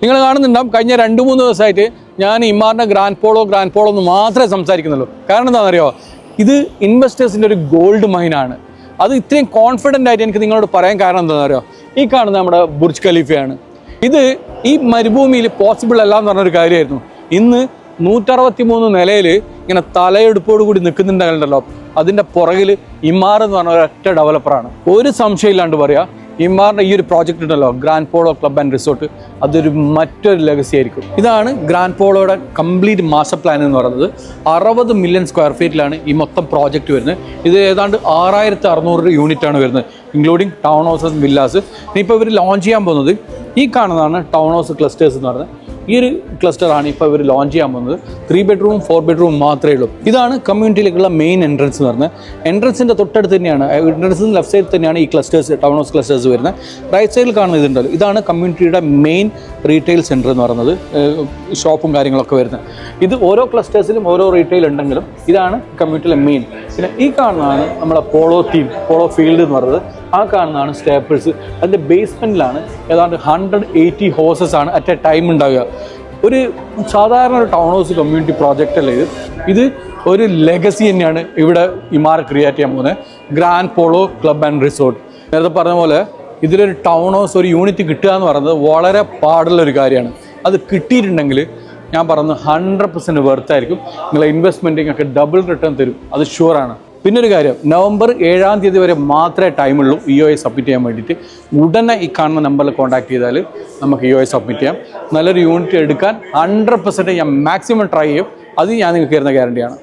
നിങ്ങൾ കാണുന്നുണ്ടാവും കഴിഞ്ഞ 2-3 ദിവസമായിട്ട് ഞാൻ ഇമാറിൻ്റെ ഗ്രാൻഡ് പോളോ എന്ന് മാത്രമേ സംസാരിക്കുന്നുള്ളൂ. കാരണം എന്താണെന്നറിയോ, ഇത് ഇൻവെസ്റ്റേഴ്സിൻ്റെ ഒരു ഗോൾഡ് മൈനാണ്. അത് ഇത്രയും കോൺഫിഡൻ്റ് ആയിട്ട് എനിക്ക് നിങ്ങളോട് പറയാൻ കാരണം എന്താണെന്നറിയോ, ഈ കാണുന്ന നമ്മുടെ ബുർജ് ഖലീഫയാണ്. ഇത് ഈ മരുഭൂമിയിൽ പോസിബിൾ അല്ല എന്ന് പറഞ്ഞൊരു കാര്യമായിരുന്നു. ഇന്ന് 163 നിലയിൽ ഇങ്ങനെ തലയെടുപ്പോട് കൂടി നിൽക്കുന്നുണ്ടല്ലോ, അതിൻ്റെ പുറകിൽ ഇമാർ എന്ന് പറഞ്ഞ ഒരൊറ്റ ഡെവലപ്പറാണ്. ഒരു സംശയമില്ലാണ്ട് പറയാം, ഇമാറിൻ്റെ ഈ ഒരു പ്രോജക്റ്റ് ഉണ്ടല്ലോ, Grand Polo Club and resort, അതൊരു മറ്റൊരു ലെഗസി ആയിരിക്കും. ഇതാണ് ഗ്രാൻഡ് പോളോയുടെ കംപ്ലീറ്റ് മാസ്റ്റർ പ്ലാൻ എന്ന് പറയുന്നത്. 60 മില്യൺ സ്ക്വയർ ഫീറ്റിലാണ് ഈ മൊത്തം പ്രോജക്റ്റ് വരുന്നത്. ഇത് ഏതാണ്ട് 6600 യൂണിറ്റാണ് വരുന്നത്, ഇൻക്ലൂഡിങ് ടൗൺ ഹൗസസ്, വില്ലാസ്. ഇനിയിപ്പോൾ ഇവർ ലോഞ്ച് ചെയ്യാൻ പോകുന്നത് ഈ കാണുന്നതാണ് ടൗൺ ഹൗസ് ക്ലസ്റ്റേഴ്സ് എന്ന് പറയുന്നത്. ഈ ഒരു ക്ലസ്റ്ററാണ് ഇപ്പോൾ ഇവർ ലോഞ്ച് ചെയ്യാൻ പോകുന്നത്. 3 ബെഡ്റൂം 4 ബെഡ്റൂം മാത്രമേ ഉള്ളൂ. ഇതാണ് കമ്മ്യൂണിറ്റിയിലേക്കുള്ള മെയിൻ എൻട്രൻസ് എന്ന് പറഞ്ഞത്. എൻട്രൻസിൻ്റെ തൊട്ടടുത്ത് തന്നെയാണ്, എൻട്രൻസിൻ്റെ ലെഫ്റ്റ് സൈഡിൽ തന്നെയാണ് ഈ ക്ലസ്റ്റേഴ്സ്, ടൗൺ ഹൗസ് ക്ലസ്റ്റേഴ്സ് വരുന്നത്. റൈറ്റ് സൈഡിൽ കാണുന്ന ഇതുണ്ടല്ലോ, ഇതാണ് കമ്മ്യൂണിറ്റിയുടെ മെയിൻ റീറ്റെയിൽ സെൻറ്റർ എന്ന് പറയുന്നത്, ഷോപ്പും കാര്യങ്ങളൊക്കെ വരുന്നത്. ഇത് ഓരോ ക്ലസ്റ്റേഴ്സിലും ഓരോ റീറ്റെയിൽ ഉണ്ടെങ്കിലും ഇതാണ് കമ്മ്യൂണിറ്റിയിലെ മെയിൻ. പിന്നെ ഈ കാണുന്നതാണ് നമ്മുടെ പോളോ ഫീൽഡ് എന്ന് പറയുന്നത്. ആ കാണുന്നതാണ് സ്റ്റേപ്പിൾസ്. അതിൻ്റെ ബേസ്മെൻറ്റിലാണ് ഏതാണ്ട് 180 ഹോസസ് ആണ് അറ്റ് എ ടൈം ഉണ്ടാവുക. ഒരു സാധാരണ ഒരു ടൗൺ ഹൗസ് കമ്മ്യൂണിറ്റി പ്രോജക്റ്റ് അല്ല ഇത് ഒരു ലെഗസി തന്നെയാണ് ഇവിടെ ഇമാർ ക്രിയേറ്റ് ചെയ്യാൻ പോകുന്നത്. Grand Polo Club and resort. നേരത്തെ പറഞ്ഞ പോലെ ഇതിലൊരു ടൗൺ ഹൗസ്, ഒരു യൂണിറ്റ് കിട്ടുക എന്ന് പറയുന്നത് വളരെ പാടുള്ളൊരു കാര്യമാണ്. അത് കിട്ടിയിട്ടുണ്ടെങ്കിൽ ഞാൻ പറയുന്നത് 100% വെർത്തായിരിക്കും. നിങ്ങളെ ഇൻവെസ്റ്റ്മെൻറ്റിങ്ങൊക്കെ ഡബിൾ റിട്ടേൺ തരും, അത് ഷുവറാണ്. പിന്നൊരു കാര്യം, നവംബർ 7-ാം തീയതി വരെ മാത്രമേ ടൈമുള്ളൂ EOI സബ്മിറ്റ് ചെയ്യാൻ വേണ്ടിയിട്ട്. ഉടനെ ഈ കാണുന്ന നമ്പറിൽ കോൺടാക്ട് ചെയ്താൽ നമുക്ക് EOI സബ്മിറ്റ് ചെയ്യാം. നല്ലൊരു യൂണിറ്റ് എടുക്കാൻ 100% ഞാൻ മാക്സിമം ട്രൈ ചെയ്യും. അത് ഞാൻ നിങ്ങൾക്ക് തരുന്ന ഗ്യാരണ്ടിയാണ്.